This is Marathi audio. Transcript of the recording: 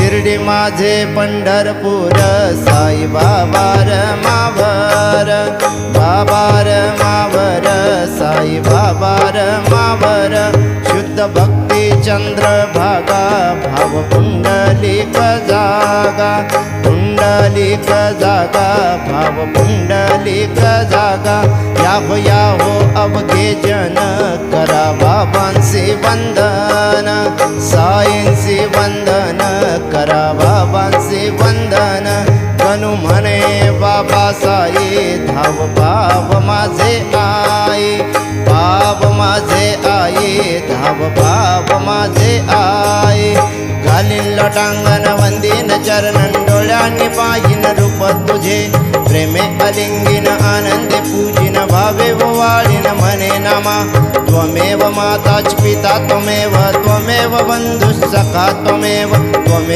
शिर्डी माझे पंढरपूर साई बाबा मावर बाबा मावर साई बाबा मावर शुद्ध भक्ती चंद्रभागा भाव पुंडलिक जागा पुंडलिक जागा भाव पुंडलिक जागा याहो अवघे जन करा बाबांसी वंदन साईंसी वंदन करा बाबांसी वंदन गणू म्हणे बाबा साई धाव भाव माझे आई भाव माझे आई धाव भाव माझे आई घालीन लटांगण वंदीन चरणन डोळ्यांनी पाहिन रूप तुझे प्रेमे अलिंगिन आनंदे पूजिन भावे वाळीन म्हणे नामा त्वमेव माता पिता त्वमेव त्वमेव बंधुः सखा त्वमेव त्वमेव